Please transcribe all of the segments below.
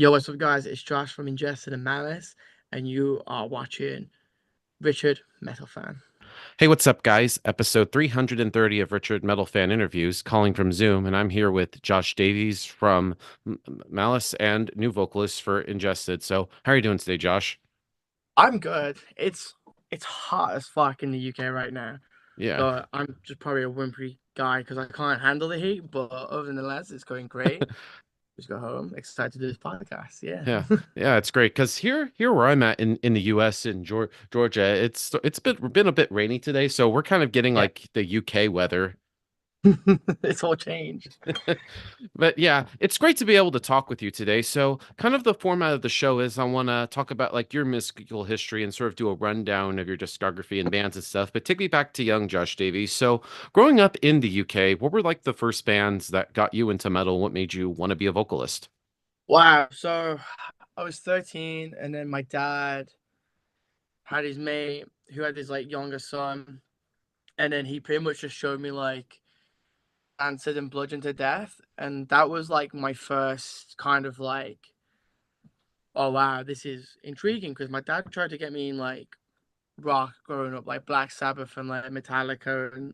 Yo, what's up, guys? It's Josh from Ingested and Malice, and you are watching Richard Metal Fan. Hey, what's up, guys? Episode 330 of Richard Metal Fan Interviews, calling from Zoom, and I'm here with Josh Davies from Malice and new vocalist for Ingested. So, how are you doing today, Josh? I'm good. It's hot as fuck in the UK right now, Yeah. so I'm just probably a wimpy guy because I can't handle the heat. But other than that, it's going great. Just go home, excited to do this podcast. Yeah. Yeah, yeah, it's great because here where I'm at in the U.S. in Georgia, it's been a bit rainy today, so we're kind of getting Yeah. like the UK weather. It's all changed. But yeah, it's great to be able to talk with you today. So, kind of the format of the show is I want to talk about like your musical history and sort of do a rundown of your discography and bands and stuff, but take me back to young Josh Davies. So, growing up in the UK, what were like the first bands that got you into metal? What made you want to be a vocalist? Wow. So I was 13, and then my dad had his mate who had his like younger son, and then he pretty much just showed me like Answered and Bludgeoned to Death, and that was like my first kind of like, oh wow, this is intriguing because my dad tried to get me in like rock growing up, like Black Sabbath and like Metallica, and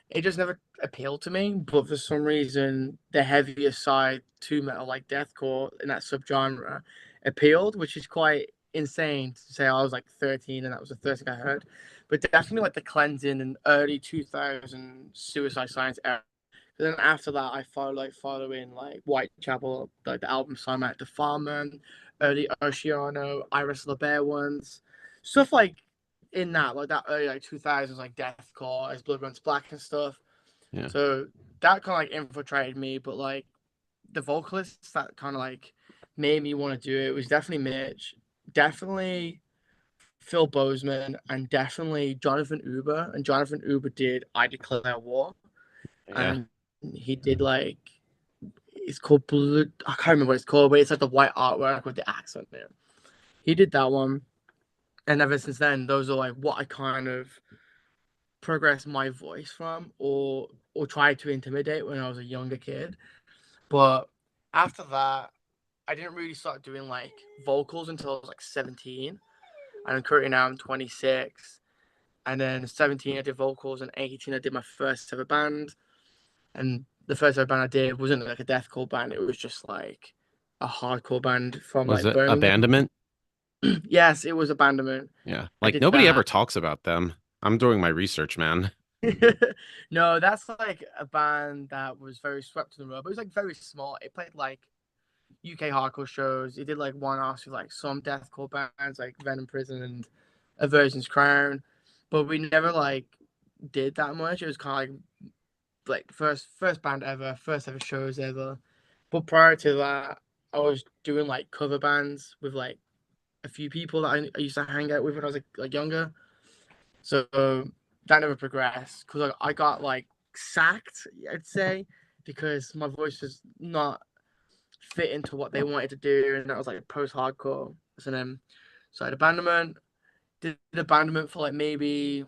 it just never appealed to me. But for some reason, the heavier side to metal, like deathcore in that subgenre, appealed, which is quite insane to say. I was like 13 and that was the first thing I heard, but definitely like the cleansing and early 2000 Suicide Science era. Then after that, I following like Whitechapel, like the album Sign Out the Farmer, early Oceano, Iris LeBear ones, stuff like in that like that early like 2000s like deathcore as Blood Runs Black and stuff. Yeah. So that kind of like infiltrated me, but like the vocalists that kind of like made me want to do it was definitely Mitch, definitely Phil Bozeman, and definitely Jonathan Uber. And Jonathan Uber did I Declare War, Yeah. and he did like it's called Blue. I can't remember what it's called, but it's like the white artwork with the axe on it. He did that one, and ever since then, those are like what I kind of progressed my voice from, or tried to intimidate when I was a younger kid. But after that, I didn't really start doing like vocals until I was like 17, and I'm currently now I'm 26. And then 17 I did vocals, and 18 I did my first ever band. And the first ever band I did wasn't like a deathcore band; it was just like a hardcore band from Was like it Birmingham. Abandonment? Yes, it was Abandonment. Yeah. I Like did nobody ever that. talks about them. I'm doing my research, man. No, that's like a band that was very swept in the rug. But it was like very small. It played like UK hardcore shows. It did like one-offs with like some deathcore bands like Venom Prison and Aversion's Crown. But we never like did that much. It was kind of like first band ever, first ever shows ever. But prior to that, I was doing like cover bands with like a few people that I used to hang out with when I was like younger. So that never progressed because I got like sacked, I'd say, because my voice was not fit into what they wanted to do, and that was like post hardcore. So then, so I had abandonment, did abandonment for like maybe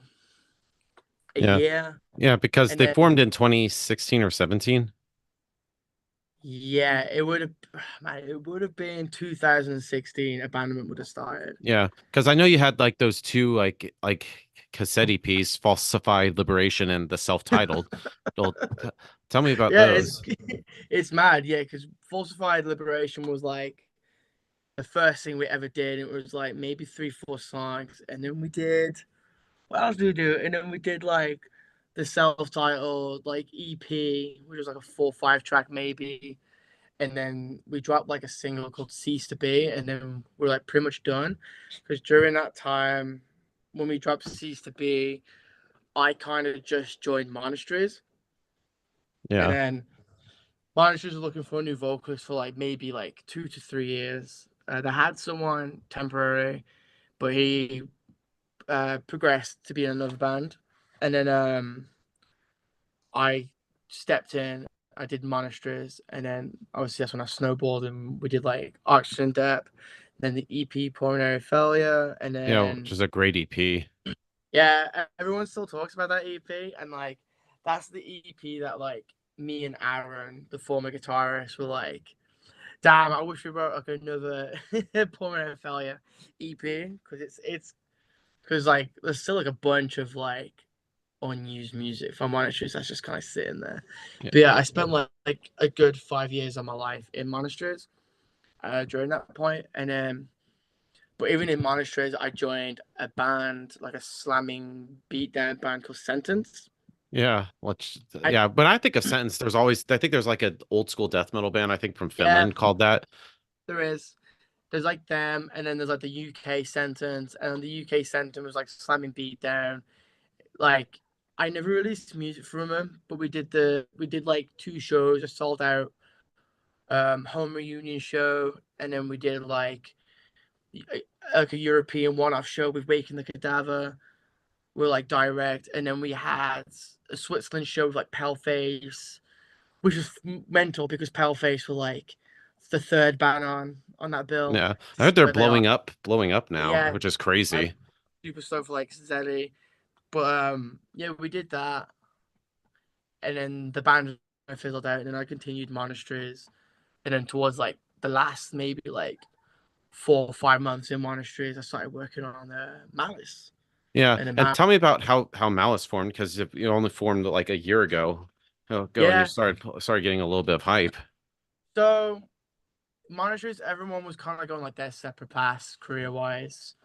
a Yeah. year, Yeah, because and they formed then in 2016 or 17. yeah, it would have, man, it would have been 2016. Abandonment would have started. Yeah, because I know you had like those two like cassette EPs, Falsified Liberation and the self-titled. Well, tell me about Yeah, it's those. it's mad, yeah, because falsified liberation was like the first thing we ever did. It was like maybe 3 4 songs, and then we did what else did we do? And then we did like the self-titled like EP, which was like a 4 5 track maybe, and then we dropped like a single called Cease to Be, and then we're like pretty much done. Because during that time, when we dropped Cease to Be, I kind of just joined Monasteries, and Yeah. then Monasteries was looking for a new vocalist for like maybe like 2 to 3 years. They had someone temporary, but he progressed to be in another band, and then I stepped in. I did Monasteries, and then obviously that's when I snowballed, and we did like Oxygen Depth, then the EP Pulmonary Failure, and Yeah, which then is a great EP. yeah, everyone still talks about that EP, and like that's the EP that like me and Aaron, the former guitarist, were like, Damn, I wish we wrote like another Pulmonary Failure EP because it's because like there's still like a bunch of like unused music from monasteries that's just kind of sitting there. Yeah. But yeah, I spent like a good 5 years of my life in monasteries during that point, and then but even in monasteries, I joined a band like a slamming beatdown band called Sentence. Yeah, I yeah, but I think of Sentence, I think there's like an old school death metal band, I think from Yeah, Finland called that. there is. There's like them, and then there's like the UK Sentence, and the UK Sentence was like slamming beatdown. Like I never released music from them, but we did like two shows, a sold out home reunion show, and then we did like a European one-off show with Waking the Cadaver. We're like direct, and then we had a Switzerland show with like Paleface, which was mental because Paleface were like the third band on that bill. Yeah, I heard they're But they are, blowing up now, yeah, which is I'm crazy. super stoked for like Zelly. But yeah, we did that, and then the band fizzled out, and then I continued Monasteries, and then towards like the last maybe like 4 or 5 months in Monasteries, I started working on Malice, Yeah, and then and tell me about how Malice formed, because if you only formed like a year ago, and you yeah. started getting a little bit of hype. So Monasteries, everyone was kind of going like their separate paths career wise.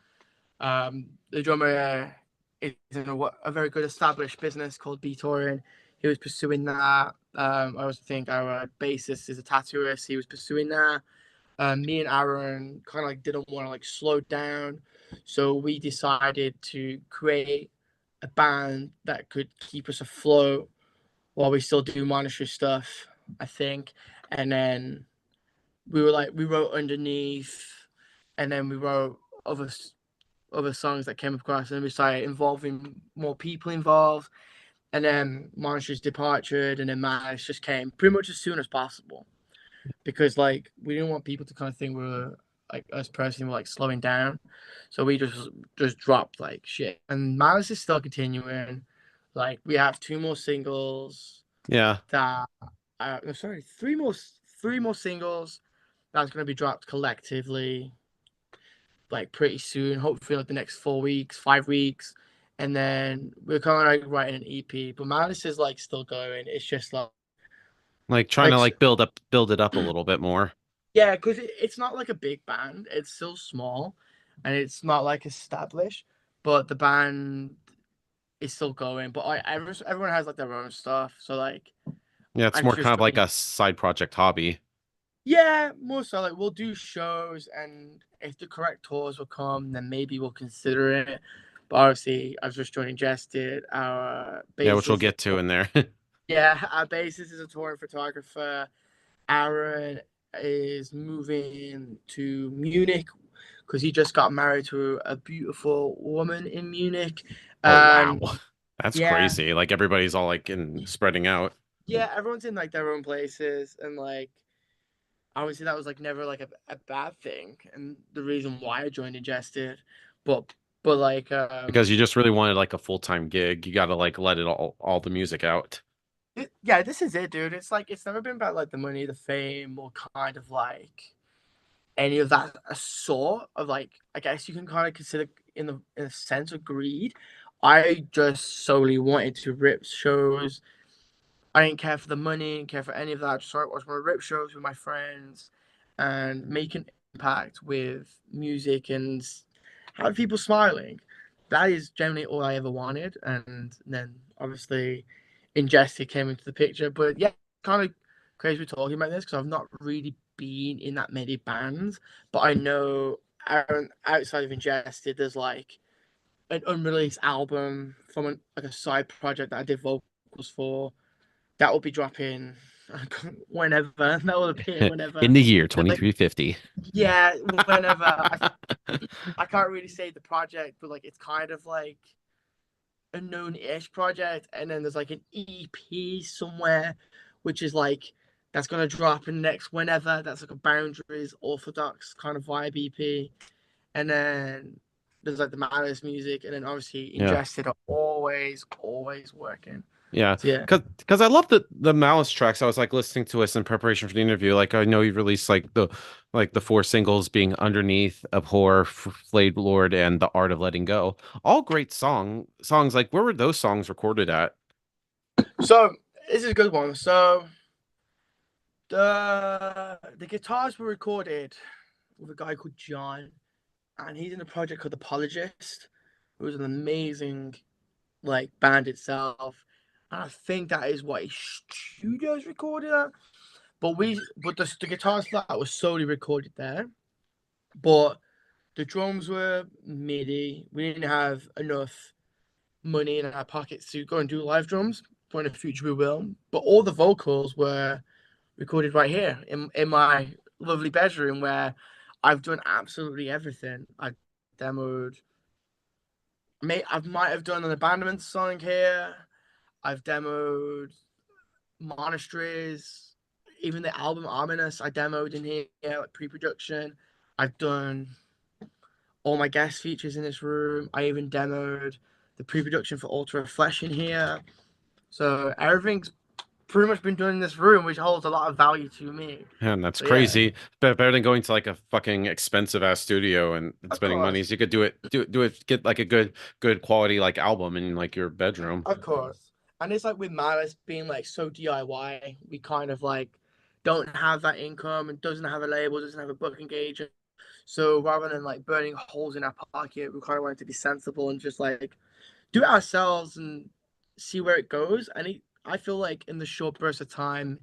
The drummer is in a very good established business called Beatorin. He was pursuing that. I also think our bassist is a tattooist. He was pursuing that. Me and Aaron kind of like didn't want to like slow down, so we decided to create a band that could keep us afloat while we still do monastery stuff. I think, and then we wrote underneath, and then we wrote other songs that came across, and then we started involving more people involved, and then Monastery's departure, and then Malice just came pretty much as soon as possible because like we didn't want people to kind of think we were like us personally were like slowing down, so we just dropped like shit, and Malice is still continuing. Like we have two more singles Yeah, that no, sorry, three more singles that's gonna be dropped collectively like pretty soon. Hopefully, like the next 4 weeks, 5 weeks, and then we're kind of like writing an EP. But Malice is like still going. It's just like trying like to like build it up a little bit more. yeah, because it's not like a big band. It's still small, and it's not like established. But the band is still going. But everyone has like their own stuff. So like Yeah, it's I'm more just kind of like joining. a side project hobby. Yeah, more so like we'll do shows, and if the correct tours will come, then maybe we'll consider it. But obviously, I've just joined Ingested. Our Yeah, which we'll bassist, get to in there. yeah, our bassist is a touring photographer. Aaron is moving to Munich because he just got married to a beautiful woman in Munich. Oh wow. And That's yeah, crazy. Like everybody's all like in spreading out. yeah, everyone's in like their own places, and like obviously that was like never like a bad thing, and the reason why I joined Ingested, but like Because you just really wanted like a full-time gig. You got to like let it all the music out. yeah, this is it, dude. It's like it's never been about like the money, the fame, or kind of like any of that sort of like I guess you can kind of consider in a sense of greed. I just solely wanted to rip shows. I didn't care for the money, didn't care for any of that. I just I was want to rip shows with my friends and make an impact with music and have people smiling. That is generally all I ever wanted. And then obviously Ingested came into the picture. But yeah, kind of crazy we're talking about this because I've not really been in that many bands. But I know outside of Ingested, there's like an unreleased album from like a side project that I did vocals for that will be dropping whenever. That will appear In whenever. the year Like 2350. yeah, whenever. I can't really say the project, but like it's kind of like a known-ish project, and then there's like an EP somewhere, which is like that's gonna drop in next whenever. That's like a boundaries orthodox kind of vibe EP, and then there's like the Malice music, and then obviously Yeah. Ingested are always working. Yeah, So yeah. because I love the Malice tracks. I was like listening to us in preparation for the interview. Like I know you've released like the four singles being Underneath, Abhor, Flayed Lord, and The Art of Letting Go. All great songs. Like where were those songs recorded at? So this is a good one. So the guitars were recorded with a guy called John, and he's in a project called Apologist. It was an amazing like band itself. And I think that is what his studios recorded at. But the guitars for that was solely recorded there. But the drums were MIDI. We didn't have enough money in our pockets to go and do live drums. But in the future we will. But all the vocals were recorded right here in my lovely bedroom where I've done absolutely everything. I demoed. I might have done an abandonment song here. I've demoed Monasteries, even the album Ominous. I demoed in here like pre-production. I've done all my guest features in this room. I even demoed the pre-production for Altar of Flesh in here. So everything's pretty much been done in this room, which holds a lot of value to me. Man, that's So yeah, crazy. Better than going to like a fucking expensive ass studio and of spending money. course, So you could do it, get like a good quality like album in like your bedroom. of course. And it's like with Malice being like so DIY, we kind of like don't have that income and doesn't have a label, doesn't have a booking agent. So rather than like burning holes in our pocket, we kind of wanted to be sensible and just like do it ourselves and see where it goes. And I feel like in the short burst of time,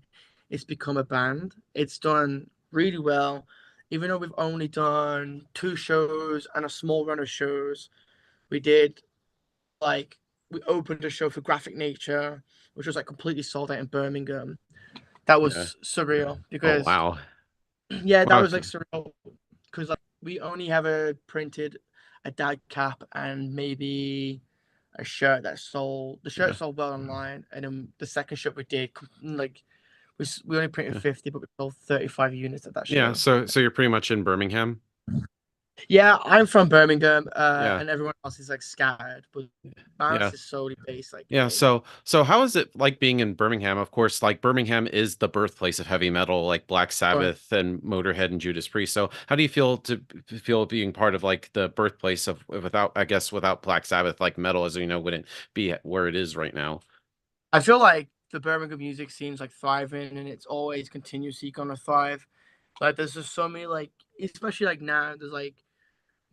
it's become a band. It's done really well, even though we've only done 2 shows and a small run of shows. We did like we opened a show for Graphic Nature, which was like completely sold out in Birmingham. That Yeah. was surreal Oh because wow. yeah, that Wow. was like surreal because like we only have a dad cap and maybe a shirt that sold. The shirt Yeah. sold well online, and then the second shirt we did like we only printed Yeah. 50, but we sold 35 units at that Yeah. show. So you're pretty much in Birmingham. Yeah, I'm from Birmingham, Yeah. and everyone else is like scattered, but Yeah. Malice is solely based like Yeah, here. so how is it like being in Birmingham? Of course, like Birmingham is the birthplace of heavy metal, like Black Or Sabbath and Motorhead and Judas Priest. So how do you feel being part of like the birthplace of without I guess without Black Sabbath, like metal as we know wouldn't be where it is right now? I feel like the Birmingham music scene's like thriving, and it's always continuously gonna thrive. Like there's just so many like, especially like now, there's like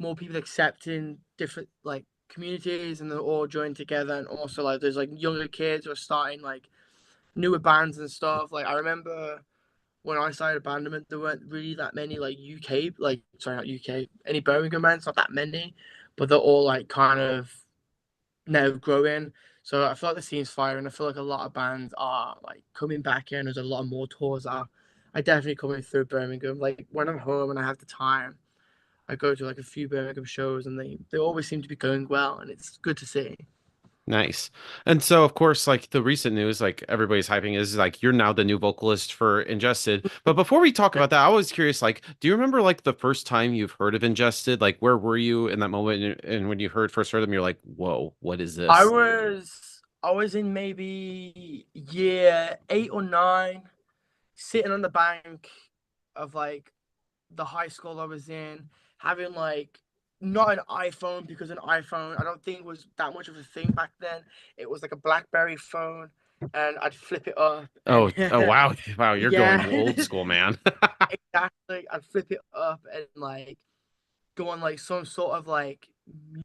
more people accepting different like communities, and they're all joined together. And also like there's like younger kids who are starting like newer bands and stuff. Like I remember when I started abandonment, there weren't really that many like UK, like sorry, not UK, any Birmingham bands, not that many, but they're all like kind of now growing. So I feel like the scene's firing. I feel like a lot of bands are like coming back in. There's a lot more tours are definitely coming through Birmingham. Like when I'm home and I have the time, I go to like a few Birmingham shows, and they always seem to be going well, and it's good to see. Nice. And so, of course, like the recent news, like everybody's hyping is like you're now the new vocalist for Ingested. But before we talk about that, I was curious, like, do you remember like the first time you've heard of Ingested? Like, where were you in that moment? And when you first heard them, you're like, whoa, what is I this? was I was in maybe year 8 or 9, sitting on the bank of like the high school I was in, having like not an iPhone because an iPhone I don't think was that much of a thing back then. It was like a BlackBerry phone, and I'd flip it up and Oh, wow. Wow, you're going yeah, old school, man. exactly. I'd flip it up and like go on like some sort of like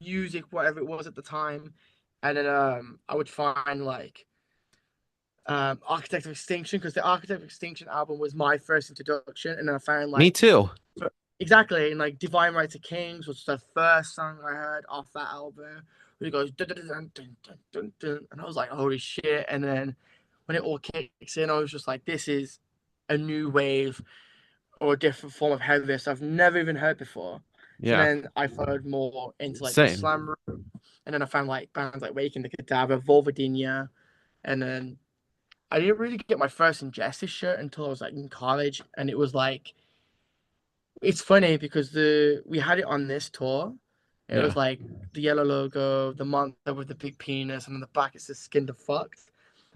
music, whatever it was at the time, and then I would find like Architect of Extinction, because the Architect of Extinction album was my first introduction, and then I found Me like too. exactly, and like Divine Right to Kings was the first song I heard off that album. It goes dun, dun, dun, dun, dun, dun, dun, and I was like, holy shit! And then when it all kicks in, I was just like, this is a new wave or a different form of heavy metal I've never even heard before. So Yeah, then I followed more into like the same. slam room, and then I found like bands like Waking the Cadaver, Volvadinia, and then I didn't really get my first Injustice shirt until I was like in college, and it was like it's funny because the we had it on this tour. It was Yeah. like the yellow logo, the monster with the big penis, and on the back it says "Skin the Fucked."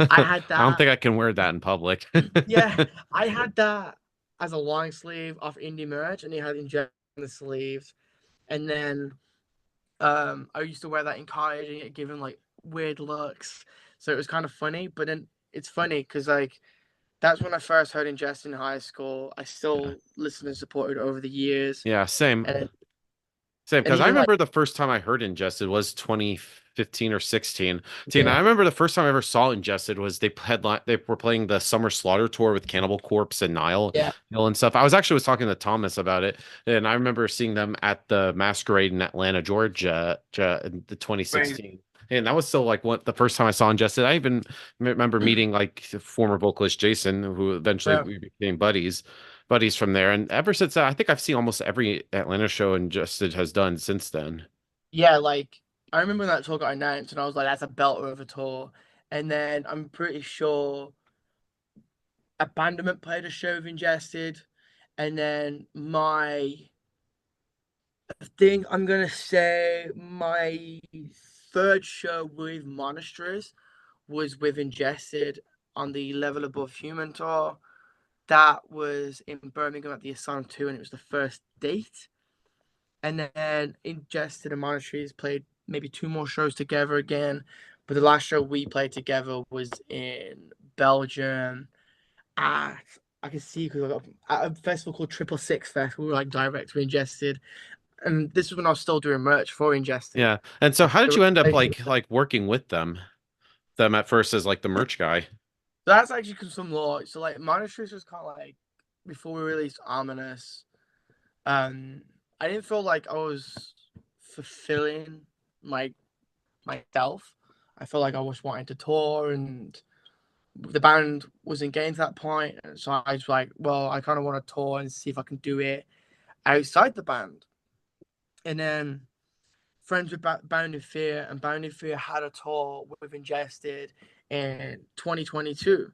I had I don't that. think I can wear that in public. Yeah, I had that as a long sleeve off indie merch, and it had Ingested on the sleeves. And then I used to wear that in college and get given like weird looks. So it was kind of funny. But then it's funny because like that's when I first heard Ingest in high school. I Yeah. still listened and supported over the years, Yeah, same. and Same, and because I even like remember the first time I heard Ingested was 2015 or 16. And I yeah, remember the first time I ever saw Ingested was they were playing the Summer Slaughter tour with Cannibal Corpse and yeah, Nile and stuff. I was talking to Thomas about it, and I remember seeing them at the Masquerade in Atlanta, Georgia, in the right, 2016. And that was still like what the first time I saw Ingested. I even remember meeting like the former vocalist Jason, who eventually well, we became buddies from there. And ever since that, I think I've seen almost every Atlanta show Ingested has done since then. yeah, like I remember when that tour got announced, and I was like, that's a belter of a tour. And then I'm pretty sure Abandonment played a show of Ingested, and then I think I'm gonna say my third show with Monasteries was with Ingested on the Level Above Human tour. That was in Birmingham at the Asylum 2, and it was the first date. And then Ingested and Monasteries played maybe two more shows together again. But the last show we played together was in Belgium at I can see because at a festival called Triple Six Fest. We were like direct to Ingested, and this was when I was still doing merch for Ingested. Yeah. And so how did So you end up like working with them at first as like the merch guy? that's actually some law. So like Monasteries was kind of like before we released Ominous. Um, I didn't feel like I was fulfilling my myself. I felt like I was wanting to tour, and the band wasn't getting to that point. And so I was like, well, I kind of want to tour and see if I can do it outside the band. And then friends with Bound in Fear, and Bound in Fear had a tour with Ingested in 2022,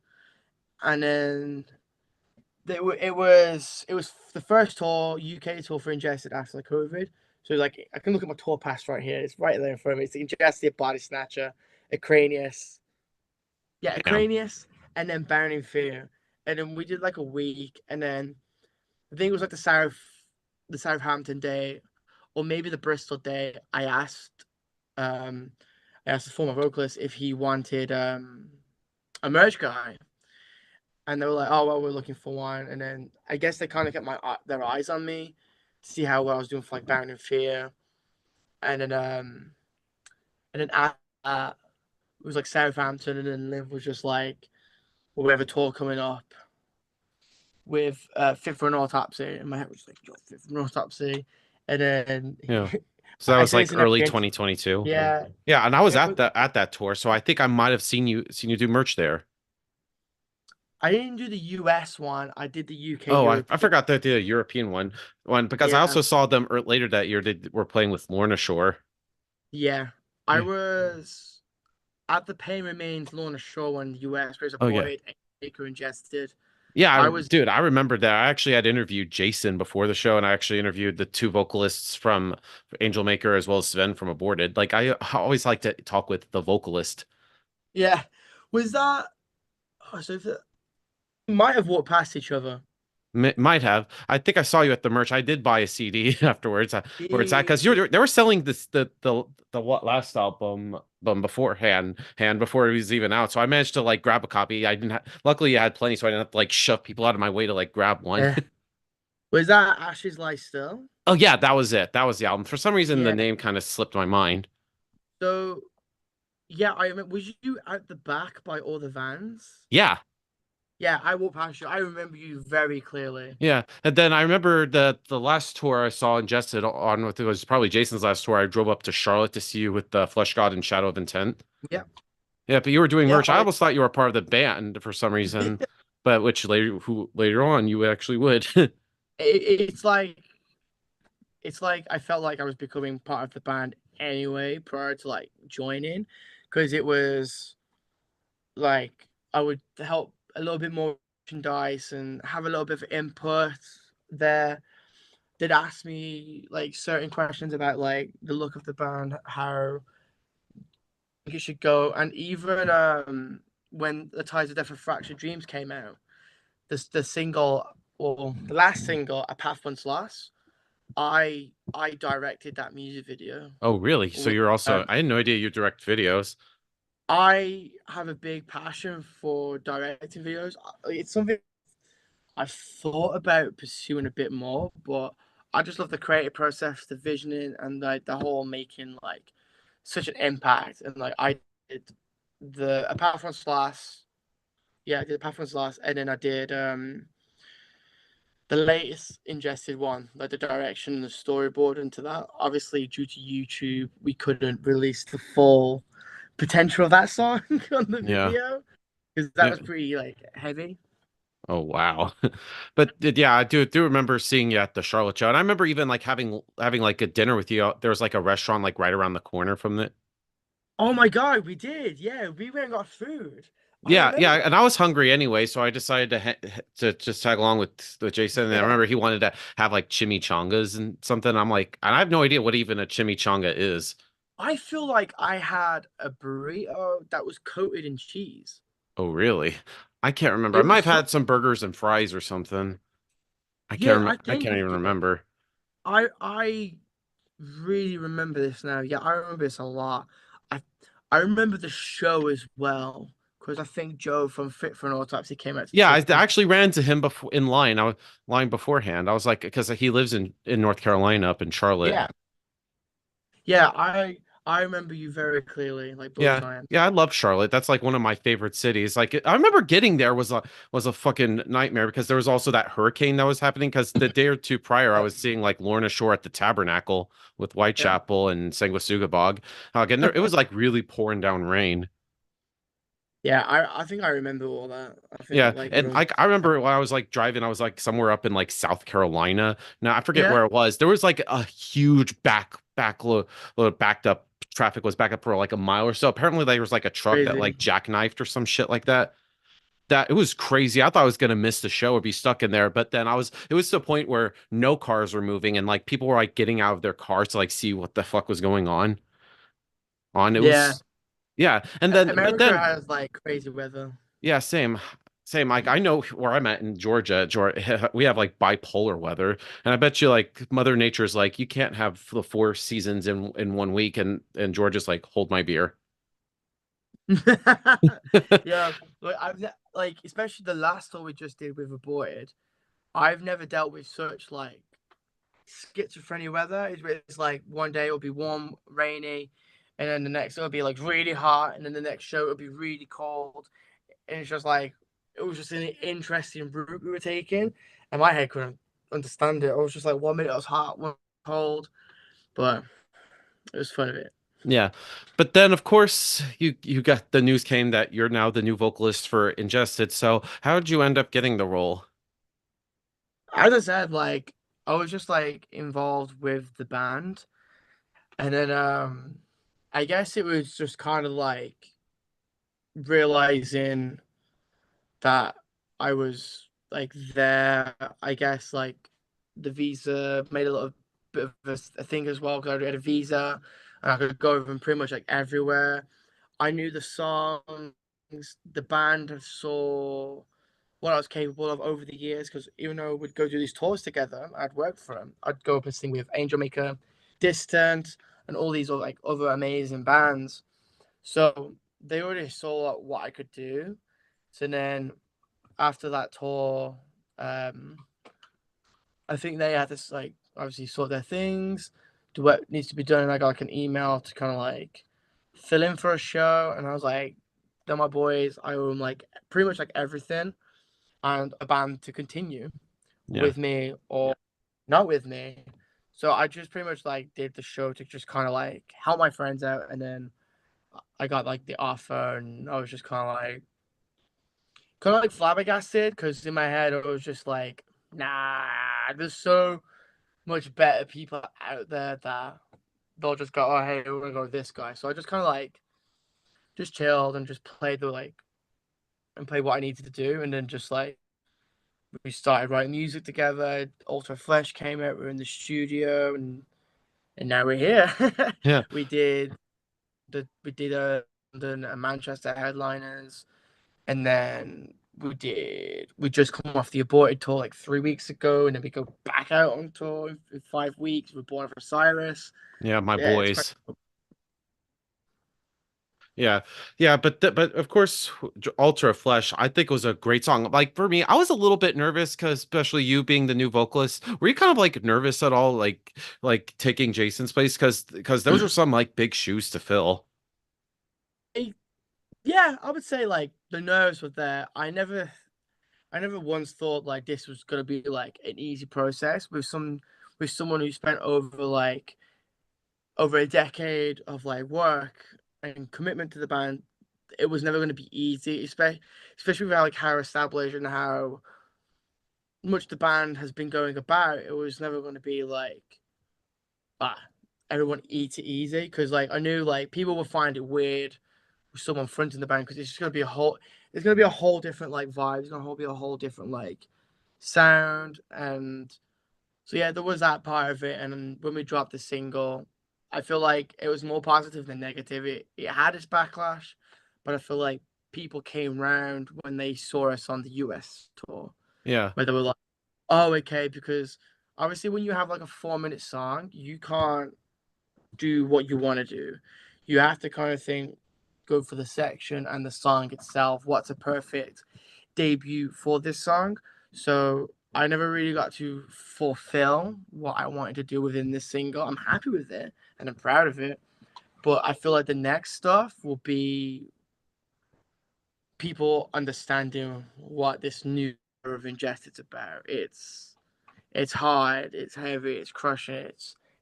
and then it was the first tour UK tour for Ingested after the COVID. So like I can look at my tour pass right here. It's right there in front of me. It's Ingested, Body Snatcher, Acranius, yeah, Yeah. Acranius, and then Bound in Fear. And then we did like a week, and then I think it was like the Southampton day, or maybe the Bristol day. Um, I asked the former vocalist if he wanted a merch guy, and they were like, "Oh well, we're looking for one." And then I guess they kind of kept their eyes on me, to see how well I was doing for like Bound in Fear, and then after that, it was like Southampton, and then Liv was just like, well, "We have a tour coming up with Fit for an Autopsy," and my head was like, "Yo, Fit for an Autopsy," and then Yeah. So that I was say like this in early every 2022. yeah. Yeah, and I was It was, at that tour, so I think I might have seen you do merch there. I didn't do the US one. I did the UK Oh, I European. forgot that the European one because I Yeah, also saw them later that year. They were playing with Lorna Shore. yeah. I Yeah. was at the Pain Remains Lorna Shore in the US, where Oh yeah. Void, Acre, Ingested. Yeah, I was, dude, I remember that. I actually had interviewed Jason before the show, and I actually interviewed the two vocalists from Angel Maker as well as Sven from Aborted. Like, I always like to talk with the vocalist. yeah. Was that, oh, so if it, we might have walked past each other. Might have. I think I saw you at the merch. I did buy a CD afterwards. Where it's at because Eh, they were selling the what last album before it was even out. So I managed to like grab a copy. I didn't. Luckily, I had plenty, so I didn't have to like shove people out of my way to like grab one. yeah. Was that Ashes Lie Still? Oh yeah, that was it. That was the album. For some reason, the Yeah. name kind of slipped my mind. So, yeah, I remember. Was you at the back by all the vans? Yeah, Yeah, I walked past you. I remember you very clearly. yeah. And then I remember the last tour I saw Ingested on with it was probably Jason's last tour. I drove up to Charlotte to see you with the Flesh God and Shadow of Intent. Yeah. Yeah, but you were doing Yeah, merch. I almost thought you were part of the band for some reason, but which later on you actually would. it's like I felt like I was becoming part of the band anyway prior to like joining, because it was like I would help a little bit more merchandise and have a little bit of input there. They'd ask me like certain questions about like the look of the band, how it should go, and even when the Ties of Death and Fractured Dreams came out, the single, or the last single, A Path Once Lost, I directed that music video. Oh, really? So With, you're also, I had no idea you direct videos. I have a big passion for directing videos. It's something I've thought about pursuing a bit more, but I just love the creative process, the visioning, and like the whole making like such an impact. And like I did the Apart from Slash, yeah, I did Apart from Slash, and then I did the latest Ingested one, like the direction and the storyboard into that. Obviously, due to YouTube, we couldn't release the full potential of that song on the Yeah. video because that Yeah. was pretty like heavy. Oh, wow. But yeah, I do remember seeing you at the Charlotte show. And I remember even like having like a dinner with you. There was like a restaurant like right around the corner from it. Oh my god, we did. Yeah, we went and got food. I Yeah, remember yeah, that. and I was hungry anyway, so I decided to just tag along with Jason. And I Yeah. remember he wanted to have like chimichangas and something. I'm like, and I have no idea what even a chimichanga is. I feel like I had a burrito that was coated in cheese. Oh, really? I can't remember. I It might was have so had some burgers and fries or something. yeah, I can't even yeah. remember. I really remember this now. Yeah, I remember this a lot. I I remember the show as well because I think Joe from Fit for an Autopsy came out to Yeah, I take pictures. actually ran into him before in line. I was line beforehand. I was like, because he lives in North Carolina, up in Charlotte. Yeah, yeah. I remember you very clearly, like both Yeah, times. yeah, I love Charlotte. That's like one of my favorite cities. Like, I remember getting there was a fucking nightmare because there was also that hurricane that was happening. Because the day or two prior, I was seeing like Lorna Shore at the Tabernacle with Yeah. Whitechapel and Sanguisuga Bog. Again, there it was like really pouring down rain. Yeah, I think I remember all that. I Yeah, think like and I remember when I was like driving, I was like somewhere up in like South Carolina. Now I forget yeah, where it was. There was like a huge backed up traffic was back up for like a mile or so. Apparently there was like a truck that crazy. like jackknifed or some shit like that. That it was crazy. I thought I was gonna miss the show or be stuck in there, but then it was to the point where no cars were moving and like people were like getting out of their cars to like see what the fuck was going on. It Yeah, was yeah, and then but America then has like crazy weather. yeah, same. Like I know where I'm at in Georgia. Georgia, we have like bipolar weather, and I bet you like Mother Nature's like you can't have the four seasons in one week, and Georgia's like hold my beer. Yeah, like like especially the last tour we just did with Aborted. I've never dealt with such like schizophrenia weather. It's like one day it'll be warm, rainy, and then the next it'll be like really hot, and then the next show it'll be really cold. And it's just like it was just an interesting route we were taking, and my head couldn't understand it. I was just like 1 minute it was hot, 1 cold, but it was fun of it. Yeah, but then of course you got the news came that you're now the new vocalist for Ingested. So how did you end up getting the role? As I said, like I was just like involved with the band, and then I guess it was just kind of like realizing that I was like there. I guess like the visa made a little bit of a thing as well because I had a visa and I could go from pretty much like everywhere. I knew the songs, the band have saw what I was capable of over the years because even though we'd go do these tours together, I'd work for them. I'd go up and sing with Angel Maker, Distant, and all these like other amazing bands. So they already saw what I could do. So then after that tour, um, I think they had to like obviously sort their things, do what needs to be done. And I got like an email to kind of like fill in for a show, and I was like, "They're my boys. I owe them like pretty much like everything, and a band to continue Yeah, with me or not with me." So I just pretty much like did the show to just kind of like help my friends out, and then I got like the offer, and I was just kind of like flabbergasted because in my head it was just like, nah, there's so much better people out there that they'll just go, oh hey, we're gonna go with this guy. So I just kind of like just chilled and just played the like and played what I needed to do, and then just like we started writing music together. Ultra Flesh came out. We were in the studio, and now we're here. yeah. we did we did a London and Manchester headliners. and then we just come off the aborted tour like 3 weeks ago, and then we go back out on tour in 5 weeks. We're Born of Osiris. Yeah, my Yeah, it's quite boys. Yeah, yeah, but of course, Ultra Flesh, I think was a great song. Like for me, I was a little bit nervous because, especially you being the new vocalist, were you kind of like nervous at all, like taking Jason's place? Because those are some like big shoes to fill. yeah, I would say like the nerves were there. I never once thought like this was gonna be like an easy process with someone who spent over a decade of like work and commitment to the band. It was never going to be easy, especially with like how established and how much the band has been going about. It was never going to be like ah everyone eat it easy, because like I knew like people would find it weird with someone fronting the band, because it's just going to be a whole it's going to be a whole different like vibe. It's going to be a whole different like sound. And so yeah, there was that part of it. And then when we dropped the single, I feel like it was more positive than negative. It had its backlash, but I feel like people came round when they saw us on the US tour, Yeah, where they were like, "Oh, okay," because obviously when you have like a 4 minute song, you can't do what you want to do. You have to kind of think, go for the section and the song itself. What's a perfect debut for this song? So I never really got to fulfill what I wanted to do within this single. I'm happy with it and I'm proud of it, but I feel like the next stuff will be people understanding what this new era of Ingested's about. It's hard, it's heavy, it's crushing,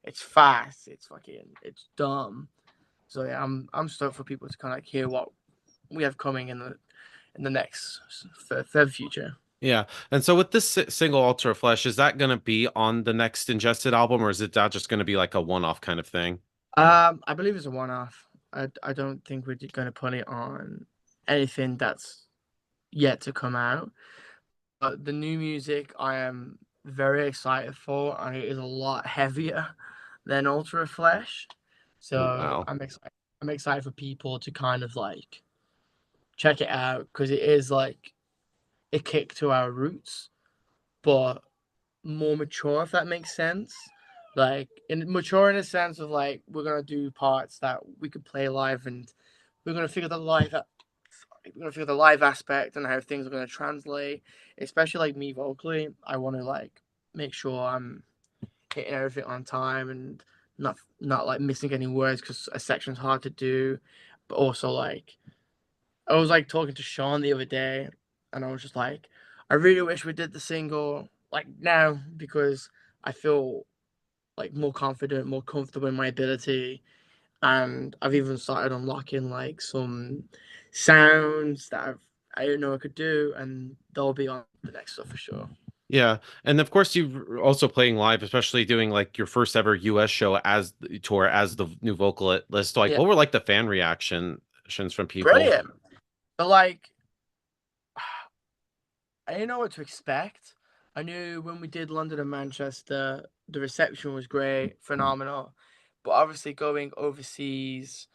it's fast, it's dumb. So yeah, I'm stoked for people to kind of like hear what we have coming in the next third future. yeah. And so with this single Ultra Flesh, is that gonna be on the next Ingested album, or is it that just gonna be like a one-off kind of thing? I believe it's a one-off. I don't think we're going to put it on anything that's yet to come out. But the new music I am very excited for, and it is a lot heavier than Ultra Flesh. Oh, So wow. I'm excited. I'm excited for people to kind of like check it out, because it is like a kick to our roots, but more mature, if that makes sense. Like in mature in a sense of like we're gonna do parts that we could play live, and we're gonna figure the live aspect and how things are gonna translate. Especially like me vocally, I want to like make sure I'm hitting everything on time and not like missing any words, because a section's hard to do. But also like I was like talking to Sean the other day, and I was just like, I really wish we did the single like now, because I feel like more confident, more comfortable in my ability, and I've even started unlocking like some sounds that I didn't know I could do, and they'll be on the next stuff for sure. Yeah, and of course you're also playing live, especially doing like your first ever US show as the tour as the new vocalist. Like, Yeah, what were like the fan reactions from people? brilliant. But like, I didn't know what to expect. I knew when we did London and Manchester, the reception was great, phenomenal. But obviously going overseas,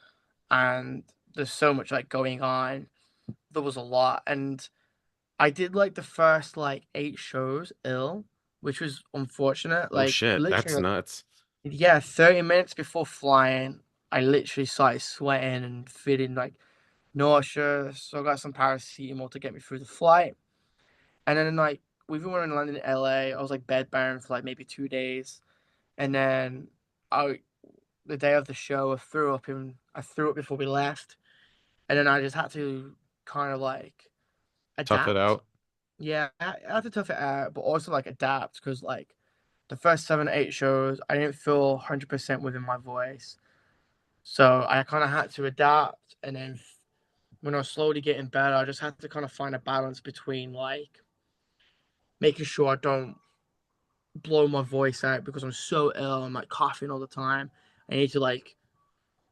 and there's so much like going on, there was a lot. And I did like the first like 8 shows ill, which was unfortunate. Oh Like shit, literally that's like, nuts. yeah, 30 minutes before flying, I literally started sweating and feeling like nauseous. So I got some paracetamol to get me through the flight. And then like we even went in London, LA. I was like bedbound for like maybe 2 days. And then I the day of the show I threw up before we left. And then I just had to kind of like Tough it adapt. out. Yeah, I had to tough it out, but also like adapt, because like the first 7 8 shows, I didn't feel 100% within my voice, so I kind of had to adapt. And then when I was slowly getting better, I just had to kind of find a balance between like making sure I don't blow my voice out because I'm so ill. I'm like coughing all the time. I need to like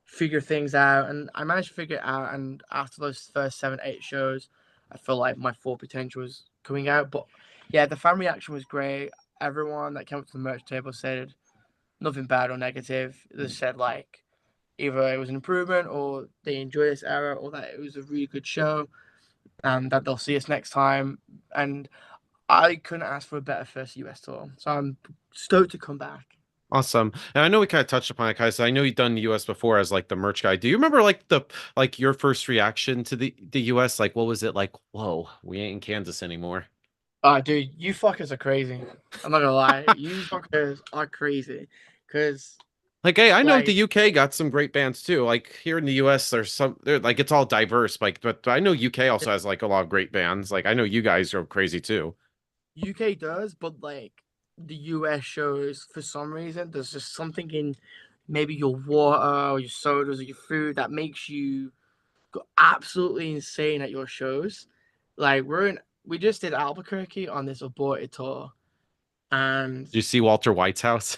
figure things out, and I managed to figure it out. And after those first 7 8 shows, I feel like my full potential was coming out. But yeah, the fan reaction was great. Everyone that came up to the merch table said nothing bad or negative. They said like either it was an improvement, or they enjoyed this era, or that it was a really good show. and that they'll see us next time. And I couldn't ask for a better first US tour, so I'm stoked to come back. Awesome. And I know we kind of touched upon it, guys. I know you've done the US before as like the merch guy. Do you remember like the like your first reaction to the US? Like what was it like? Whoa, we ain't in Kansas anymore. Dude, you fuckers are crazy. I'm not gonna lie, you fuckers are crazy, cause Like, hey, I know the like UK got some great bands too. Like here in the US, there's some like it's all diverse. Like, but I know UK also has like a lot of great bands. Like I know you guys are crazy too. UK does, but like the US shows, for some reason, there's just something in maybe your water or your sodas or your food that makes you go absolutely insane at your shows. Like we just did Albuquerque on this aborted tour, and Did you see Walter White's house?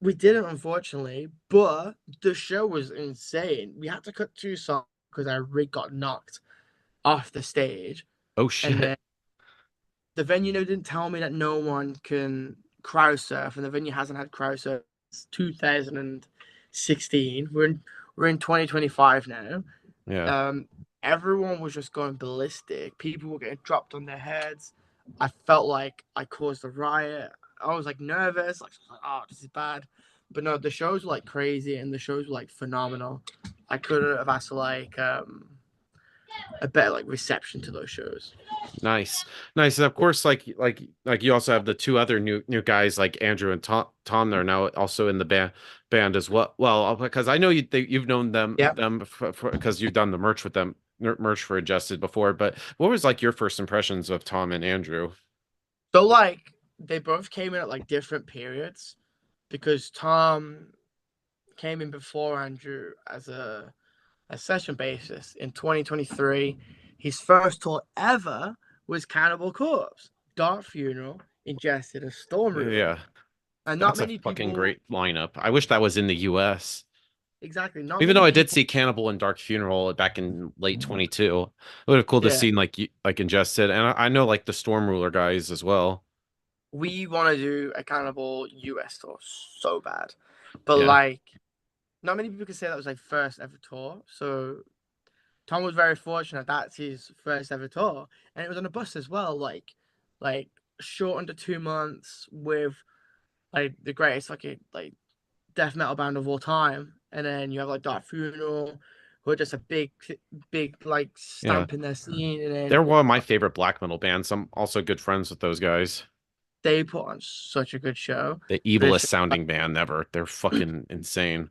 we didn't, unfortunately, but the show was insane. We had to cut two songs because our rig got knocked off the stage, Oh and shit. then the venue didn't tell me that no one can crowd surf, and the venue hasn't had crowd surf since 2016. We're in 2025 now. Yeah. Um, Everyone was just going ballistic. People were getting dropped on their heads. I felt like I caused a riot. I was like nervous, like oh, this is bad. But no, the shows were like crazy, and the shows were like phenomenal. I couldn't have asked for like a better like reception to those shows. Nice, nice, and of course, like you also have the two other new guys like Andrew and Tom. They're now also in the band as well. Well, because I know you've known Yeah. them because you've done the merch with them, merch for Ingested before. But what was like your first impressions of Tom and Andrew? So like they both came in at like different periods because Tom came in before Andrew as a session basis in 2023. His first tour ever was Cannibal Corpse, Dark Funeral, Ingested, a Storm Ruler. Yeah, And not that's a many fucking people, great lineup. I wish that was in the U.S. exactly, not Even many though I did people, see Cannibal and Dark Funeral back in late 22, it would have cool to yeah, see like Ingested, and I know like the Storm Ruler guys as well. we want to do a Cannibal US tour so bad. But Yeah, like, not many people can say that was like first ever tour. So Tom was very fortunate. That's his first ever tour, and it was on a bus as well. Like short under 2 months with like the greatest like death metal band of all time, and then you have like Dark Funeral, who are just a big like yeah. stamp in their scene, and They're then one of my favorite black metal bands. I'm also good friends with those guys. they put on such a good show. The The evilest show, sounding band ever. They're fucking insane.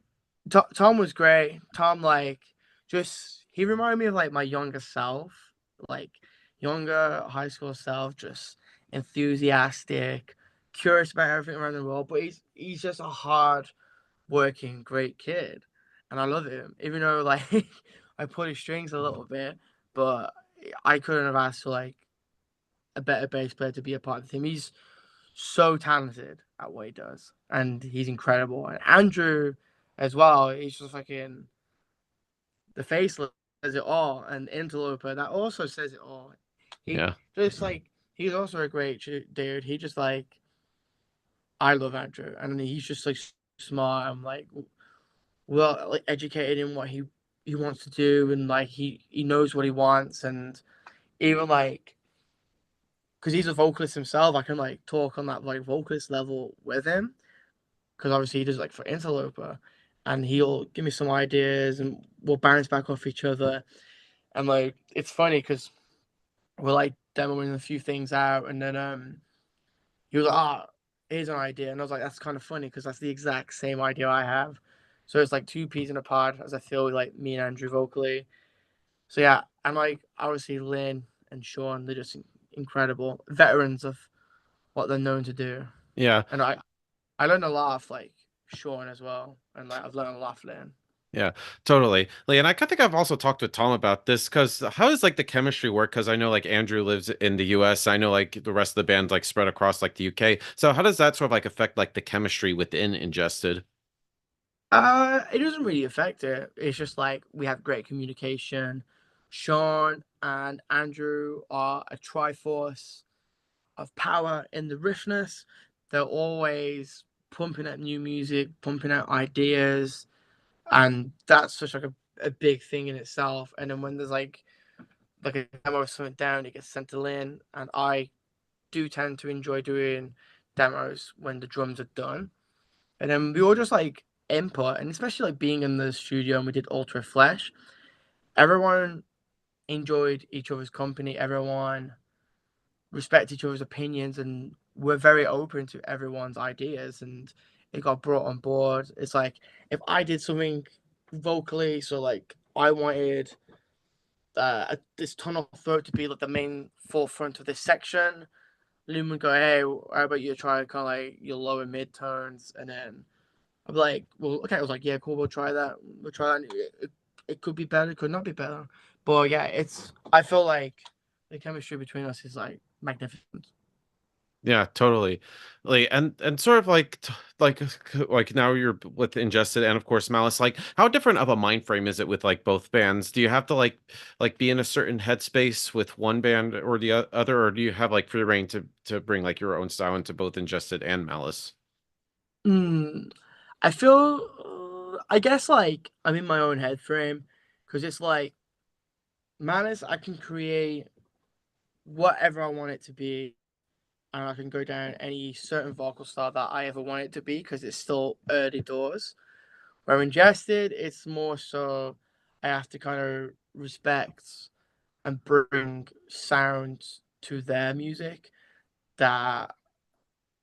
Tom was great. Tom like just he reminded me of like my younger self, like younger high school self, just enthusiastic, curious about everything around the world. But he's just a hard working great kid, and I love him. Even though like I pull his strings a little bit, but I couldn't have asked for like a better bass player to be a part of the team. He's so talented at what he does, and he's incredible. And Andrew as well. He's just fucking the face says it all, and Interloper that also says it all. He Yeah. just like he's also a great dude. He just like I love Andrew, and he's just like smart and like well like educated in what he wants to do, and like he knows what he wants, and even like because he's a vocalist himself, I can like talk on that like vocalist level with him because obviously he does like for Interloper, and he'll give me some ideas, and we'll bounce back off each other, and like it's funny because we're like demoing a few things out, and then he was like, "Ah, oh, here's an idea," and I was like, "That's kind of funny because that's the exact same idea I have." So it's like two peas in a pod, as I feel with like me and Andrew vocally. So yeah, and like obviously Lynn and Sean, they're just incredible veterans of what they're known to do, Yeah. and I learned a lot of like Sean as well, and like I've learned a lot from Lynn. Yeah, totally. Like, and I think I've also talked with Tom about this because how does like the chemistry work? Because I know like Andrew lives in the US. I know like the rest of the band like spread across like the UK. So how does that sort of like affect like the chemistry within Ingested? It doesn't really affect it. It's just like we have great communication. Sean and Andrew are a triforce of power in the riffness. They're always pumping out new music, pumping out ideas, and that's such like a big thing in itself. And then when there's like like a demo of something down, it gets sent to Lynn, and I do tend to enjoy doing demos when the drums are done. And then we all just like input, and especially like being in the studio and we did Ultra Flesh, everyone enjoyed each other's company, everyone respect each other's opinions, and we're very open to everyone's ideas, and it got brought on board. It's like if I did something vocally, so like I wanted this tunnel throat to be like the main forefront of this section. Loom would go, "Hey, how about you try kind of like your lower mid tones?" And then I'm like, "Well, okay." I was like, "Yeah, cool. We'll try that. We'll try that. It could be better. It could not be better." But yeah, it's. I feel like the chemistry between us is like magnificent. Yeah, totally. Like and sort of like like now you're with Ingested and of course Malice. Like how different of a mind frame is it with like both bands? Do you have to like be in a certain headspace with one band or the other, or do you have like free reign to bring like your own style into both Ingested and Malice? Mm, I feel. I guess like I'm in my own head frame because it's like Malice. I can create whatever I want it to be, and I can go down any certain vocal style that I ever want it to be because it's still early doors. Where Ingested, it's more so I have to kind of respect and bring sound to their music that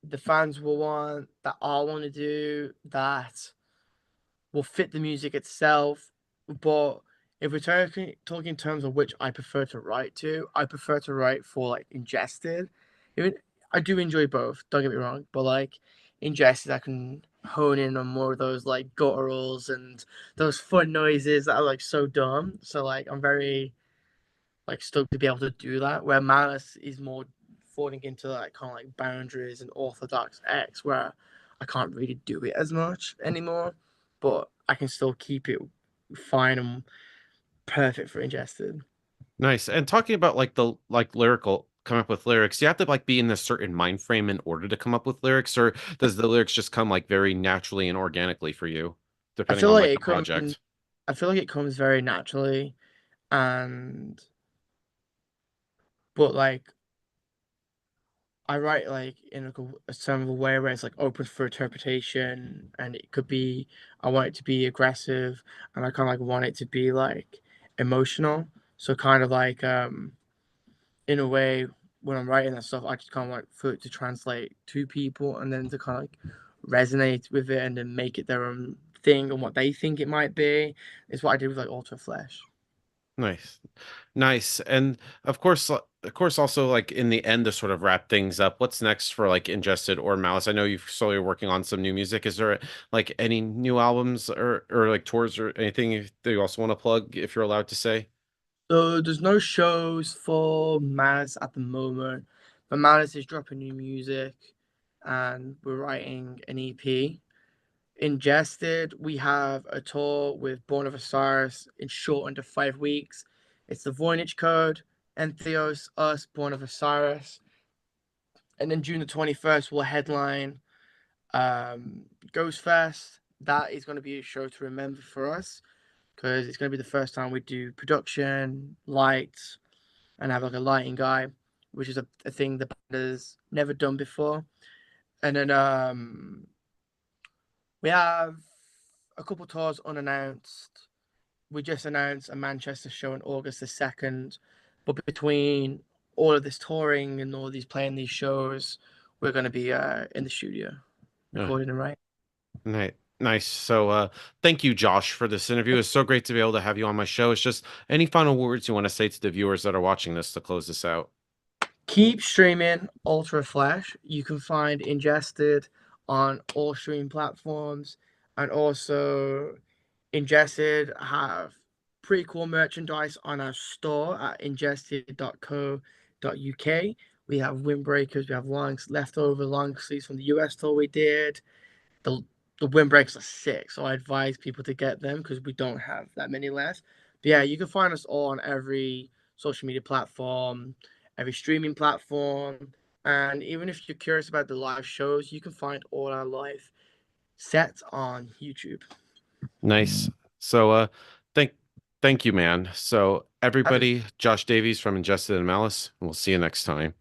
the fans will want, that I want to do, that will fit the music itself. But if we're talking in terms of which I prefer to write to, I prefer to write for like Ingested. Even I do enjoy both, don't get me wrong, but like Ingested, I can hone in on more of those like gutturals and those fun noises that are like so dumb. So like I'm very like stoked to be able to do that. Where Malice is more falling into like kind of like boundaries and orthodox X, where I can't really do it as much anymore, but I can still keep it fine and perfect for Ingested. Nice. And talking about like the like lyrical come up with lyrics, you have to like be in a certain mind frame in order to come up with lyrics, or does the lyrics just come like very naturally and organically for you, I depending feel on like like the it comes. project? I feel like it comes very naturally, and but like I write like in like a sort of a way where it's like open for interpretation, and it could be I want it to be aggressive, and I kind of like want it to be like emotional. So kind of like in a way when I'm writing that stuff, I just kind of like for it to translate to people, and then to kind of like resonate with it, and then make it their own thing and what they think it might be. Is what I did with like Ultra Flesh. Nice. Nice. And of course, also like in the end to sort of wrap things up, what's next for like Ingested or Malice? I know you've slowly working on some new music. Is there like any new albums or like tours or anything that you also want to plug if you're allowed to say? So there's no shows for Malice at the moment, but Malice is dropping new music, and we're writing an EP. Ingested, we have a tour with Born of Osiris in short under 5 weeks. It's the Voynich Code, Entheos, us, Born of Osiris, and then June the 21st we'll headline Ghost Fest. That is going to be a show to remember for us because it's going to be the first time we do production, lights, and have like a lighting guy, which is a thing the band has never done before. And then we have a couple tours unannounced. We just announced a Manchester show on August the 2nd. But between all of this touring and all these playing these shows, we're going to be in the studio recording and writing. Nice. Nice. So thank you, Josh, for this interview. It's so great to be able to have you on my show. It's just any final words you want to say to the viewers that are watching this to close this out? Keep streaming Ultra Flash. You can find Ingested on all streaming platforms, and also Ingested have pretty cool merchandise on our store at ingested.co.uk. We have windbreakers, we have leftover long sleeves from the US tour we did. The the windbreakers are sick, so I advise people to get them because we don't have that many left. But yeah, you can find us all on every social media platform, every streaming platform, and even if you're curious about the live shows, you can find all our live sets on YouTube. Nice. So thank Thank you, man. So Have a everybody, Josh Davies from Ingested and Malice, and we'll see you next time.